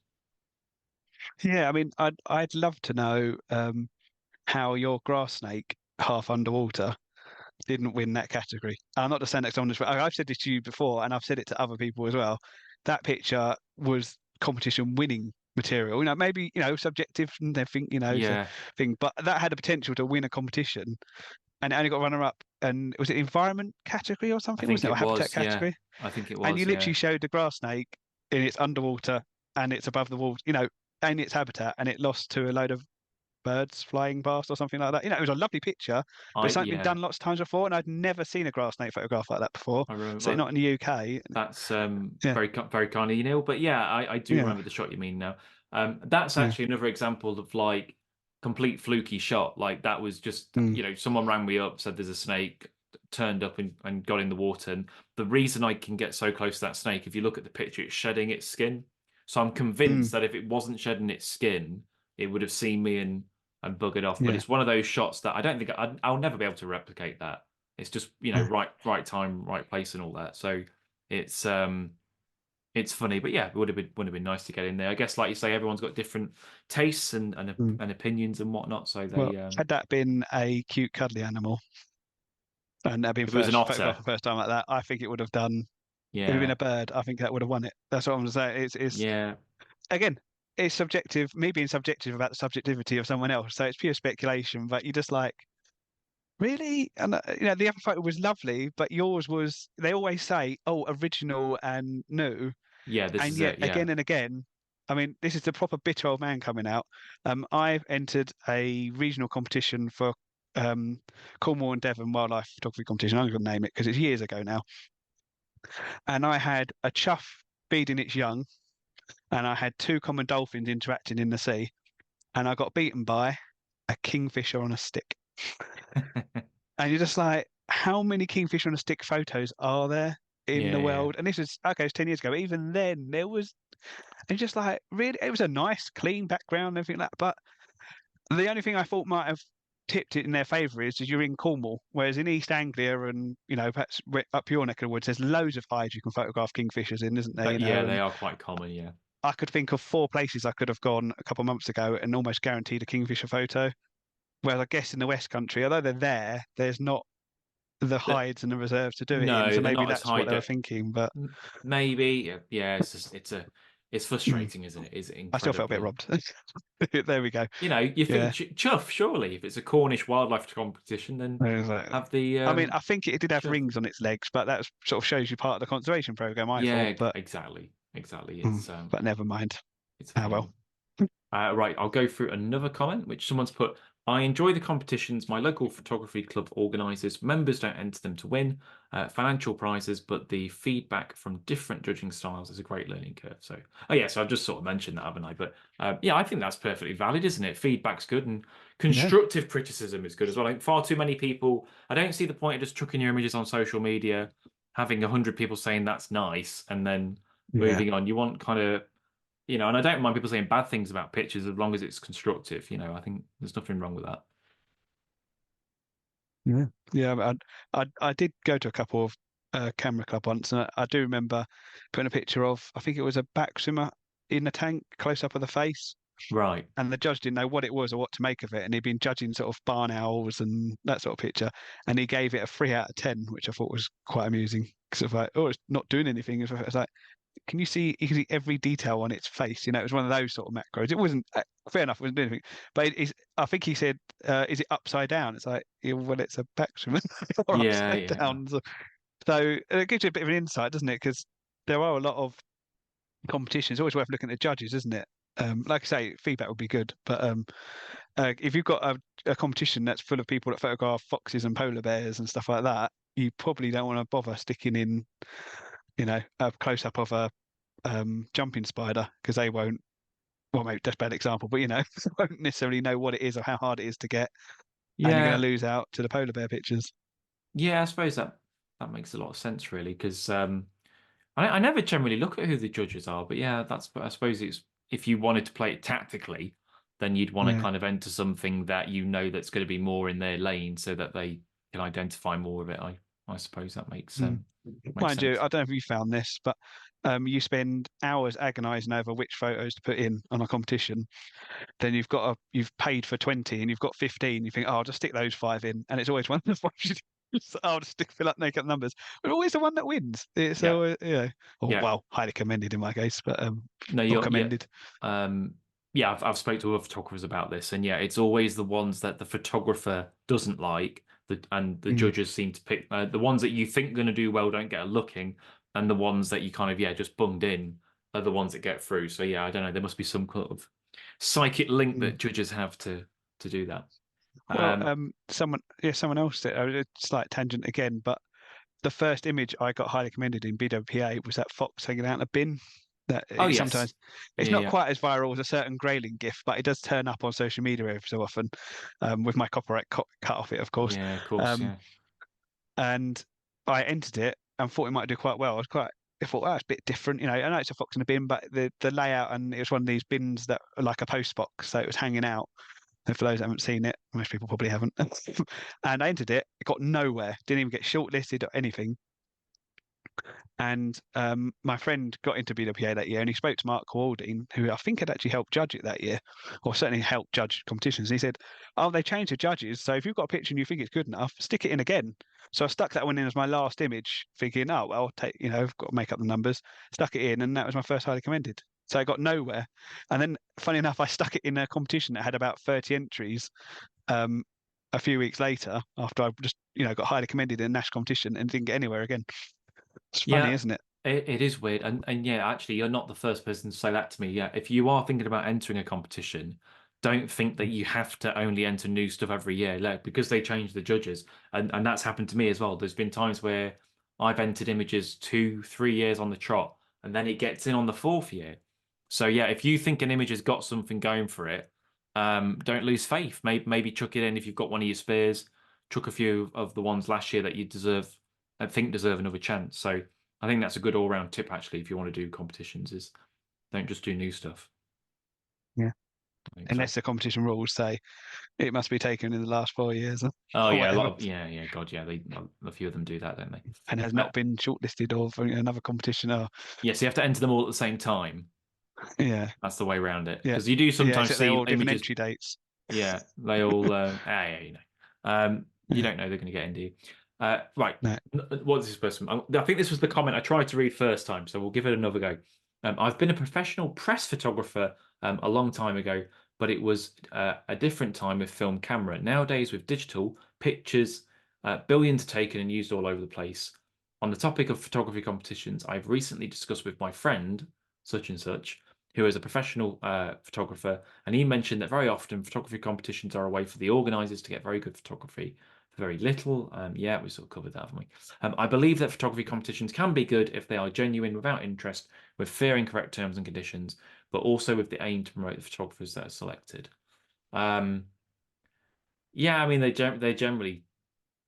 Yeah, I mean, I'd love to know how your grass snake half underwater didn't win that category. I'm not just saying that 'cause I'm just, I've said this to you before, and I've said it to other people as well. That picture was competition winning material. Maybe subjective and everything. It's a Yeah, thing, but that had the potential to win a competition, and it only got runner up. And was it environment category or I something? think Wasn't it, it or habitat was. Yeah, category? I think it And you was. Yeah. literally showed the grass snake in its underwater and it's above the water, in its habitat, and it lost to a load of birds flying past or something like that. It was a lovely picture, but it's something been Yeah, done lots of times before, and I'd never seen a grass snake photograph like that before. I So remember. not in the UK. That's Yeah, very kind of you, Neil. But yeah, I do yeah, remember the shot you mean now. That's yeah, actually another example of like complete fluky shot. Like that was just mm, someone rang me up, said there's a snake, turned up and got in the water. And the reason I can get so close to that snake, if you look at the picture, it's shedding its skin. So I'm mm, convinced that if it wasn't shedding its skin, it would have seen me and buggered off. But yeah, it's one of those shots that I don't think I'll never be able to replicate that. It's just yeah, right time, right place, and all that. So it's it's funny, but yeah, it would have been nice to get in there. I guess, like you say, everyone's got different tastes mm. and opinions and whatnot. So Well, they had that been a cute, cuddly animal and had been if it was an first otter, photographed the first time like that, I think it would have done. If it had been yeah, a bird, I think that would have won it. That's what I'm going to say. It's yeah, again, it's subjective. Me being subjective about the subjectivity of someone else, so it's pure speculation. But you just like, really? And the other photo was lovely, but yours was. They always say, "Oh, original and new," yeah. This and is yet it. Yeah, again and again. I mean, this is the proper bitter old man coming out. I've entered a regional competition for Cornwall and Devon wildlife photography competition. I'm going to name it because it's years ago now. And I had a chough feeding its young, and I had two common dolphins interacting in the sea, and I got beaten by a kingfisher on a stick. And you're just like, how many kingfisher on a stick photos are there in the yeah, world? And this is okay, it's 10 years ago. But even then, there was, it's just like, really, it was a nice, clean background and everything like that. But the only thing I thought might have tipped it in their favour is you're in Cornwall, whereas in East Anglia and, perhaps up your neck of the woods, there's loads of hides you can photograph kingfishers in, isn't there? but yeah, And they are quite common. Yeah, I could think of 4 places I could have gone a couple of months ago and almost guaranteed a kingfisher photo. Whereas I guess in the West Country, although they're there, there's not the that hides and the reserves to do it in. no, So they're maybe not as that's what high. they were thinking. But Maybe yeah. It's just it's mm, frustrating, isn't it? Is it I still felt a bit incredibly? robbed. There we go. You think Yeah. chuff surely if it's a Cornish wildlife competition, then It was like- have the I mean, I think it did have chuff. rings on its legs, but that sort of shows you part of the conservation program, I Yeah, thought. But exactly. but never mind. It's a Ah well. pain. Right, I'll go through another comment which someone's put. I enjoy the competitions my local photography club organises. Members don't enter them to win financial prizes, but the feedback from different judging styles is a great learning curve. So, oh yeah, so I've just sort of mentioned that, haven't I? But yeah, I think that's perfectly valid, isn't it? Feedback's good and Yeah. constructive criticism is good as well. I think far too many people. I don't see the point of just chucking your images on social media, having 100 people saying that's nice, and then Yeah. moving on. You want kind of and I don't mind people saying bad things about pictures as long as it's constructive. I think there's nothing wrong with that. Yeah. Yeah. I did go to a couple of camera club once, and I do remember putting a picture of, I think it was a back swimmer in the tank, close up of the face. Right. And the judge didn't know what it was or what to make of it. And he'd been judging sort of barn owls and that sort of picture. And he gave it a 3 out of 10, which I thought was quite amusing. Because of like, oh, it's not doing anything. It's like, can you see every detail on its face? It was one of those sort of macros. It wasn't fair enough, it wasn't doing anything. But I think he said, is it upside down? It's like, yeah, well, it's a backswim or Yeah, upside yeah. down. So it gives you a bit of an insight, doesn't it? Because there are a lot of competition. It's always worth looking at the judges, isn't it? Like I say, feedback would be good, but if you've got a competition that's full of people that photograph foxes and polar bears and stuff like that, you probably don't want to bother sticking in, a close up of a jumping spider because they won't. Well, maybe that's a bad example, but won't necessarily know what it is or how hard it is to get, and you're going Yeah. to lose out to the polar bear pictures. Yeah, I suppose that makes a lot of sense really, because I never generally look at who the judges are, but yeah, I suppose it's if you wanted to play it tactically, then you'd want to Yeah. kind of enter something that that's going to be more in their lane so that they can identify more of it. I suppose that makes Mm. Makes Mind you, sense. I don't know if you found this, but you spend hours agonising over which photos to put in on a competition. Then you've paid for 20 and you've got 15. You think, oh, I'll just stick those 5 in, and it's always one of the ones you so I'll just make up numbers. But always the one that wins. It's Yeah, always, or yeah. well, highly commended in my case, but No, or you're yeah. commended. Um, yeah, I've spoke to other photographers about this, and yeah, it's always the ones that the photographer doesn't like, and the Mm, judges seem to pick the ones that you think going to do well don't get a looking, and the ones that you kind of just bunged in are the ones that get through. So yeah, I don't know. There must be some kind of psychic link mm. that judges have to do that. Well, Um, someone else said, a slight tangent again, but the first image I got highly commended in BWPA was that fox hanging out in a bin. That oh yes, sometimes it's yeah, not yeah, quite as viral as a certain Grayling GIF, but it does turn up on social media every so often, with my copyright cut off it, of course. yeah, of course, Um, yeah, and I entered it and thought it might do quite well. I thought, well, it's a bit different. I know it's a fox in a bin, but the layout, and it was one of these bins that are like a post box, so it was hanging out. And for those that haven't seen it, most people probably haven't. And I entered it, it got nowhere, didn't even get shortlisted or anything. And my friend got into BWPA that year, and he spoke to Mark Walding, who I think had actually helped judge it that year, or certainly helped judge competitions. And he said, "Oh, they changed the judges, so if you've got a picture and you think it's good enough, stick it in again." So I stuck that one in as my last image, thinking, "Oh, well, I've got to make up the numbers." Stuck it in, and that was my first highly commended. So I got nowhere. And then, funny enough, I stuck it in a competition that had about 30 entries. Um, a few weeks later, after I just got highly commended in a national competition and didn't get anywhere again. It's funny, yeah. isn't it? It is weird, and yeah, actually, you're not the first person to say that to me. Yeah, if you are thinking about entering a competition, don't think that you have to only enter new stuff every year, like, because they change the judges, and that's happened to me as well. There's been times where I've entered images 2, 3 years on the trot, and then it gets in on the fourth year. So yeah, if you think an image has got something going for it, don't lose faith. Maybe chuck it in if you've got one of your spares. Chuck a few of the ones last year that you I think deserve another chance. So. I think that's a good all-round tip actually if you want to do competitions is don't just do new stuff. Yeah. I think so. Unless the competition rules say it must be taken in the last 4 years Oh or yeah, a lot whatever, of yeah, God, yeah, a few of them do that, don't they? and has Uh, not been shortlisted or for another competition. Or yes, you have to enter them all at the same time. yeah, That's the way around it. yeah, Because you do yeah. sometimes Except they're see all different images. entry dates. Yeah, they all. Yeah, you Yeah, don't know they're going to get in, do you? Right. no, What is this person? I think this was the comment I tried to read first time, so we'll give it another go. I've been a professional press photographer a long time ago, but it was a different time with film camera. Nowadays, with digital pictures, billions are taken and used all over the place. On the topic of photography competitions, I've recently discussed with my friend, such and such, who is a professional photographer, and he mentioned that very often photography competitions are a way for the organizers to get very good photography for very little. Yeah, we sort of covered that, haven't we? I believe that photography competitions can be good if they are genuine without interest, with fair and correct terms and conditions, but also with the aim to promote the photographers that are selected. Um, yeah, I mean they're generally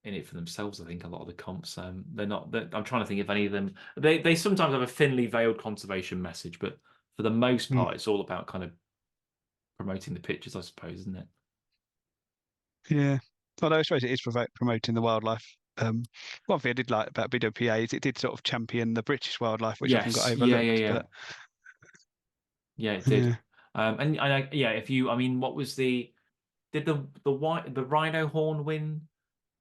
in it for themselves. I think a lot of the comps, they're not. I'm trying to think if any of them. They sometimes have a thinly veiled conservation message, but for the most mm, part, it's all about kind of promoting the pictures, I suppose, isn't it? yeah. Although I suppose it is promoting the wildlife. One thing I did like about BWPA is it did sort of champion the British wildlife, which often got Yes, yeah, yeah, overlooked. yeah, But yeah. It did. yeah, And yeah, if you, I mean, what was did the rhino horn win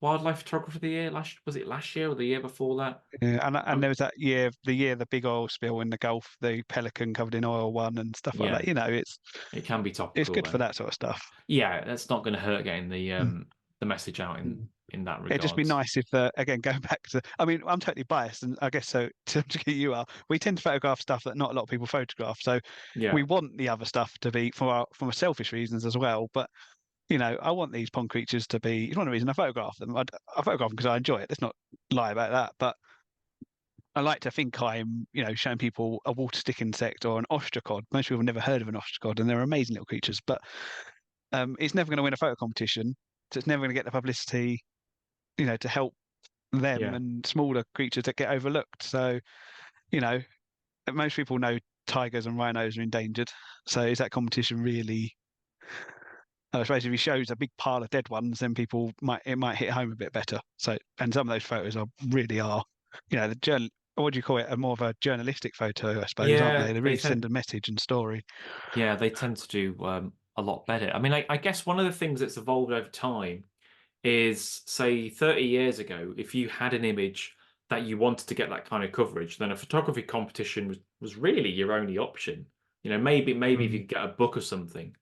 wildlife photographer of the year last? Was it last year or the year before that? yeah, and Um, there was that year, the big oil spill in the Gulf, the Pelican covered in oil one and stuff like yeah, that. it can be It's topical good for though. that sort of stuff. Yeah, that's not going to hurt getting Mm. the message out Mm. in that It'd just be regards. nice if, again, going back to, I mean, I'm totally biased, and I guess so to you are. We tend to photograph stuff that not a lot of people photograph. So Yeah, we want the other stuff to be from selfish reasons as well. But I want these pond creatures to be. It's one of the reasons I photograph them. I photograph them because I enjoy it. Let's not lie about that. But I like to think I'm, showing people a water stick insect or an ostracod. Most people have never heard of an ostracod, and they're amazing little creatures. But it's never going to win a photo competition, so it's never going to get the publicity, to help them yeah. and smaller creatures that get overlooked. So, you know, most people know tigers and rhinos are endangered. So is that competition really? I suppose if he shows a big pile of dead ones, then it might hit home a bit better. So, and some of those photos really are. the what do you call it? A more of a journalistic photo, I suppose, aren't Yeah, they? They they really tend send a message and story. yeah, they tend to do a lot better. I mean, I guess one of the things that's evolved over time is, say, 30 years ago, if you had an image that you wanted to get that kind of coverage, then a photography competition was really your only option. Maybe if you Mm. could get a book or something.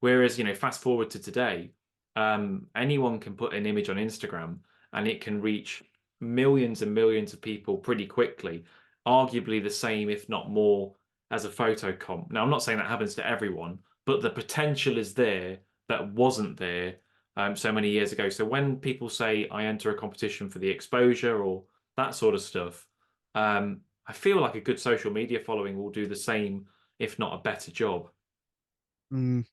Whereas, fast forward to today, anyone can put an image on Instagram and it can reach millions and millions of people pretty quickly, arguably the same, if not more, as a photo comp. Now, I'm not saying that happens to everyone, but the potential is there that wasn't there so many years ago. So when people say I enter a competition for the exposure or that sort of stuff, I feel like a good social media following will do the same, if not a better job. Mm.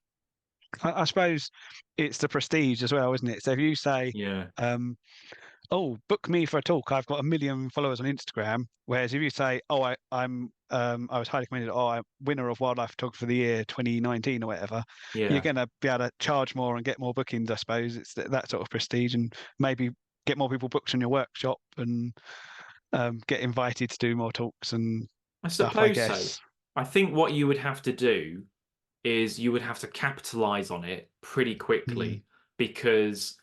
I suppose it's the prestige as well, isn't it? So if you say, Yeah, um, "Oh, book me for a talk. I've got 1 million followers on Instagram." Whereas if you say, "Oh, I was highly commended. Oh, I'm winner of Wildlife Photographer of the Year 2019 or whatever," you're yeah. going to be able to charge more and get more bookings. I suppose it's that sort of prestige, and maybe get more people booked on your workshop and get invited to do more talks and I stuff. I suppose so. guess. I think what you would have to do is you would have to capitalize on it pretty Mm, quickly because,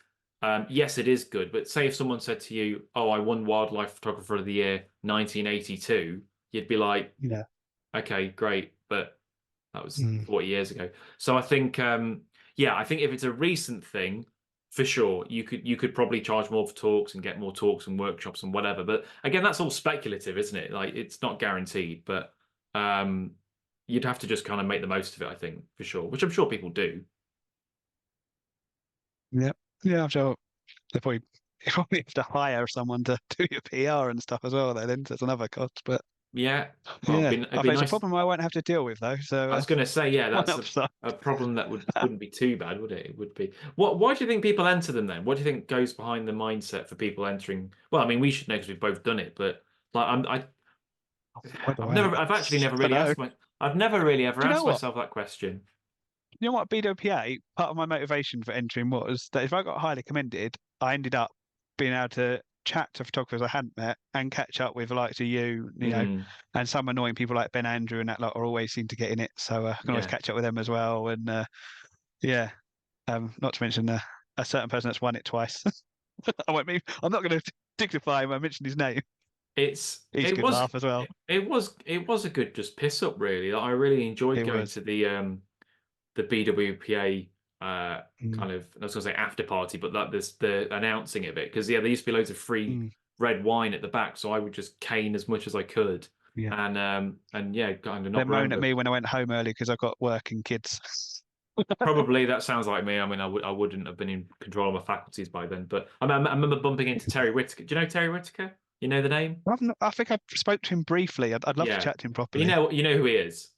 yes, it is good. But say if someone said to you, "Oh, I won Wildlife Photographer of the Year 1982," you'd be like, yeah. "Okay, great," but that was Mm, 40 years ago. So I think, yeah, I think if it's a recent thing, for sure, you could probably charge more for talks and get more talks and workshops and whatever. But again, that's all speculative, isn't it? Like it's not guaranteed, but um, you'd have to just kind of make the most of it, I think, for sure, which I'm sure people do. yeah. Yeah. I'm sure they probably you probably have to hire someone to do your PR and stuff as well. Though, then so that's another cost. But Yeah. Well, yeah, it'd I be suppose a nice. problem I won't have to deal with though. So I was going to say, yeah, one that's upside. a problem that wouldn't be too bad, would it? It would be. Why do you think people enter them then? What do you think goes behind the mindset for people entering? Well, I mean, we should know because we've both done it, but like, By the way, I've actually never I really know. asked I've never really ever Do you know asked what? myself that question. You know what? BWPA. Part of my motivation for entering was that if I got highly commended, I ended up being able to chat to photographers I hadn't met and catch up with like to you, Mm, and some annoying people like Ben Andrew and that lot are always seem to get in it. So I can always yeah. catch up with them as well. And yeah, not to mention a certain person that's won it twice. I won't be. I'm not going to dignify him. I mentioned his name. It's He's a good laugh as well. it was a good just piss up really. Like, I really enjoyed It going was. to the BWPA Mm, kind of, I was gonna say after party, but that this the announcing of it because yeah, there used to be loads of free mm, red wine at the back, so I would just cane as much as I could yeah. and yeah, kind of They not moan at remember. me when I went home early because I got work and kids. Probably that sounds like me. I mean, I wouldn't have been in control of my faculties by then, but I remember bumping into Terry Whitaker. Do you know Terry Whitaker? You know the name? I think I spoke to him briefly. I'd love to Yeah. chat to him properly. You know who he is.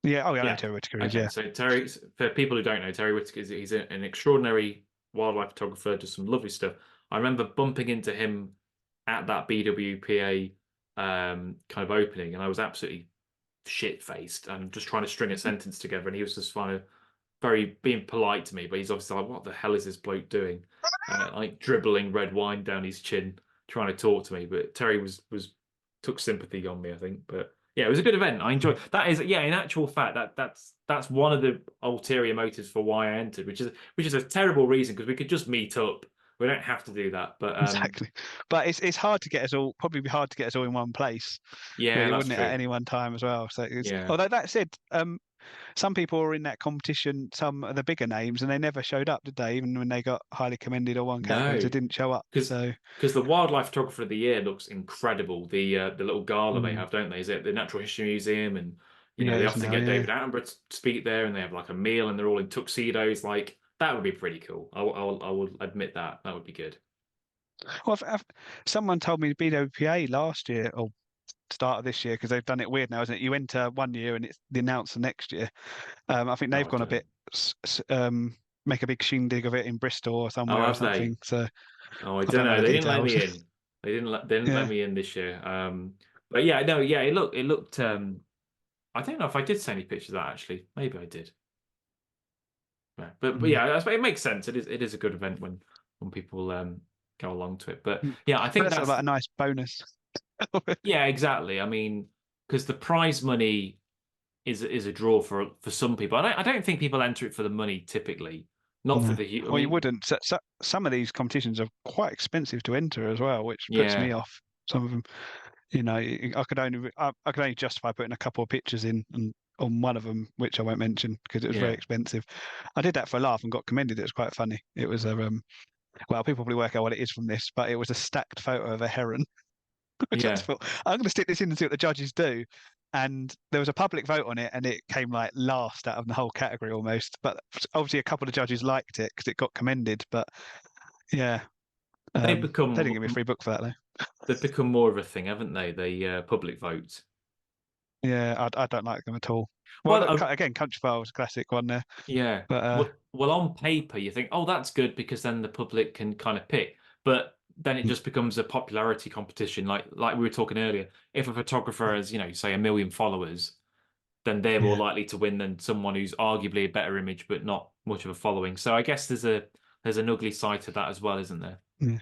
Yeah. Oh, yeah. I know Yeah. Terry Whitaker is. Okay. Yeah. So Terry, for people who don't know, Terry Whitaker he's an extraordinary wildlife photographer, does some lovely stuff. I remember bumping into him at that BWPA kind of opening, and I was absolutely shit faced and just trying to string a sentence together, and he was just kind of very being polite to me, but he's obviously like, "What the hell is this bloke doing?" Like dribbling red wine down his chin, trying to talk to me. But Terry was took sympathy on me, I think. But yeah, it was a good event. I enjoyed. That is, yeah, in actual fact, that's one of the ulterior motives for why I entered, which is a terrible reason because we could just meet up. We don't have to do that. But Exactly. But it's hard to get us all. Probably be hard to get us all in one place, yeah, really, that's wouldn't it? At true. any one time as well. So Yeah, although that said, some people were in that competition, some of the bigger names, and they never showed up, did they? Even when they got highly commended or won categories, they no, didn't show up. because So because the wildlife photographer of the year looks incredible. The little gala they mm, have, don't they? Is it the Natural History Museum? And yeah, they it is often now. get Yeah. David Attenborough to speak there, and they have like a meal, and they're all in tuxedos. Like that would be pretty cool. I will admit that that would be good. Well, someone told me BWPA last year or start of this year because they've done it weird now, isn't it? You enter one year and it's the announcer next year. I think Oh, they've I gone a don't know. bit make a big shindig of it in Bristol or Oh, somewhere or have they? something. So Oh, I I don't don't know know. the They didn't let details. me in. They didn't let Yeah. me in this year. But yeah, no, yeah, it looked. I don't know if I did send any pictures of that actually. Maybe I did. Yeah. But Mm. yeah, it makes sense. It is a good event when people go along to it. But Mm. yeah, I But think that's sort of that's like a nice bonus. Yeah, exactly. I mean, because the prize money is a draw for some people. I don't think people enter it for the money typically. Not for No. the. I Well, you mean, wouldn't. Some of these competitions are quite expensive to enter as well, which puts yeah, me off. Some of them, I could only justify putting a couple of pictures in and on one of them, which I won't mention because it was very yeah, expensive. I did that for a laugh and got commended. It was quite funny. It was a well, people probably work out what it is from this, but it was a stacked photo of a heron. I just yeah, thought I'm going to stick this in and see what the judges do. And there was a public vote on it, and it came like last out of the whole category almost. But obviously, a couple of judges liked it because it got commended. But yeah, they've they didn't become give me a free book for that though. they've become more of a thing, haven't they? The public votes. Yeah, I don't like them at all. Well, Well, look, again, Countryfile was a classic one there, yeah. but Well, on paper, you think, oh, that's good because then the public can kind of pick. But then it just becomes a popularity competition, like we were talking earlier. If a photographer has, say 1 million followers, then they're more yeah, likely to win than someone who's arguably a better image but not much of a following. So I guess there's an ugly side to that as well, isn't there? yeah.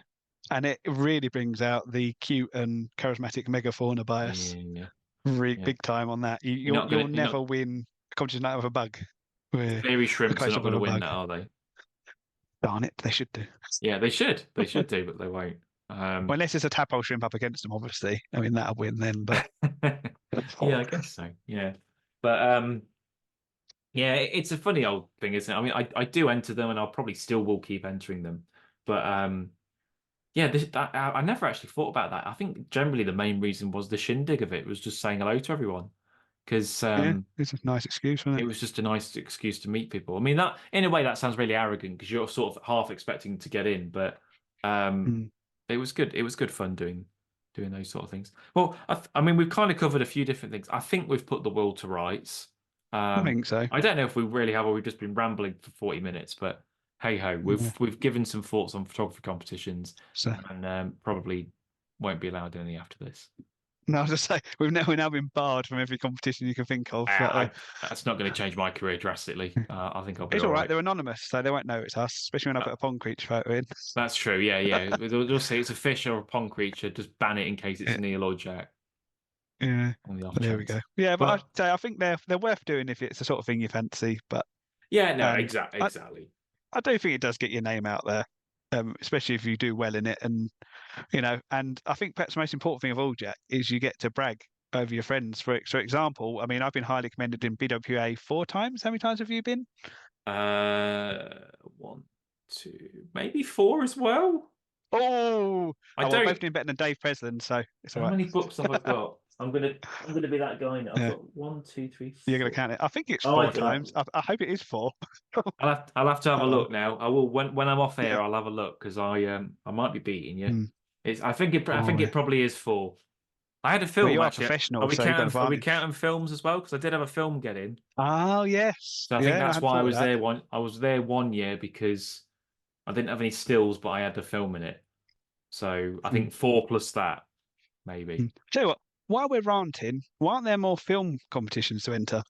And it really brings out the cute and charismatic megafauna bias, Yeah, really yeah. big time on that. You're not You'll gonna, you're not. never win a competition out of a bug. The We're fairy a shrimps are close not up going of to a win bug. that, are they? Darn it, they should do. Yeah, they should. They should do, but they won't. Well, unless it's a tadpole shrimp up against them, obviously. I mean, that'll win then, but Yeah, I guess so. Yeah, but yeah, it's a funny old thing, isn't it? I mean, I do enter them, and I'll probably still will keep entering them. But yeah, I never actually thought about that. I think generally the main reason was the shindig of it was just saying hello to everyone because yeah, it's a nice excuse, isn't it it? was just a nice excuse to meet people. I mean, that in a way that sounds really arrogant because you're sort of half expecting to get in, but um, Mm. it was good. It was good fun doing those sort of things. Well, I mean, we've kind of covered a few different things. I think we've put the world to rights. I think so. I don't know if we really have, or we've just been rambling for 40 minutes, but hey ho, Yeah. we've given some thoughts on photography competitions, So, and probably won't be allowed any after this. no, I was just say we've now been barred from every competition you can think of. But, That's not going to change my career drastically. I think I'll be it's all all right. right. They're anonymous, so they won't know it's us, especially when I Uh, put a pond creature photo in. That's true. Yeah, yeah. They'll say it's a fish or a pond creature. Just ban it in case it's Yeah, Neil or Jack yeah. on the off There we chance. go. Yeah, but I'd But say I think they're worth doing if it's the sort of thing you fancy. But yeah, no, um, exactly, I exactly. I do think it does get your name out there, especially if you do well in it. And and I think perhaps the most important thing of all, Jack, is you get to brag over your friends. For example, I mean, I've been highly commended in BWA 4 times. How many times have you been? One, two, maybe four as well. Oh, I oh, we're don't. both doing better than Dave Preslin, so it's all How right. many books have I got? I'm gonna be that guy now. I've Yeah, got one, two, three, you're gonna four. count it. I think it's Oh, I four do. times. I hope it is four. I'll have to have a Um, look now. I will when I'm off yeah. air. I'll have a look because I might be beating you. Mm. I think Oh, it probably is four. I had a well, film you are actually. Are professional, we so you've got counting? Are we advantage. counting films as well? Because I did have a film get in. Oh, yes. So I think Yeah, I that's hadn't why I thought of was that. there one. I was there 1 year because I didn't have any stills, but I had the film in it. So I Mm. think four plus that maybe. Mm. Tell you what, while we're ranting, why aren't there more film competitions to enter?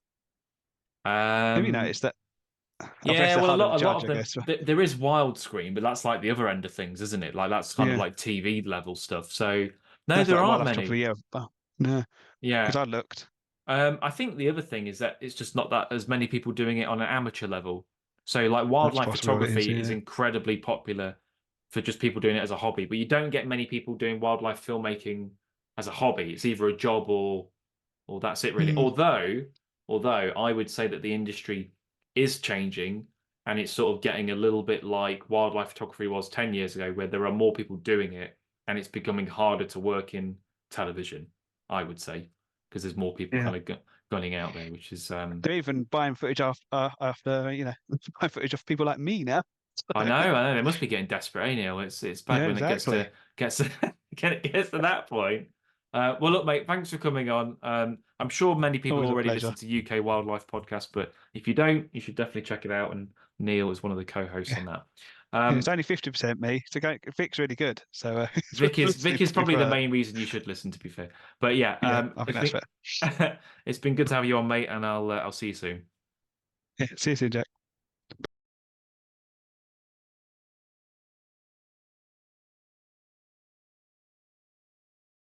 Have you Um, noticed that? Obviously, it's yeah, the well, harder to a lot judge, of I them. guess. There is widescreen, but that's like the other end of things, isn't it? Like that's kind of Yeah, like TV level stuff. So no, that's there like aren't wildlife many. photography. Yeah, no, because Yeah. I looked. I think the other thing is that it's just not that as many people doing it on an amateur level. So like That's wildlife possible. It is. photography is Yeah. incredibly popular for just people doing it as a hobby, but you don't get many people doing wildlife filmmaking as a hobby. It's either a job or that's it really. Mm, Although I would say that the industry is changing and it's sort of getting a little bit like wildlife photography was 10 years ago, where there are more people doing it and it's becoming harder to work in television, I would say, because there's more people yeah. kind of gunning out there, which is They're even buying footage after buying footage of people like me now. I know they must be getting desperate, eh, Neil? It's bad Yeah, when it exactly. gets to gets to that point. Well, look, mate, thanks for coming on. I'm sure many people Always a already pleasure. listen to UK Wildlife Podcast, but if you don't, you should definitely check it out. And Neil is one of the co-hosts Yeah. on that. Yeah, it's Um, only 50% me. So Vic's really good. So it's worth Vic listening is to probably for the her. main reason you should listen, to be fair. But yeah, Yeah, I think it's that's fair. been it's been good to have you on, mate, and I'll see you soon. Yeah, see you soon, Jack.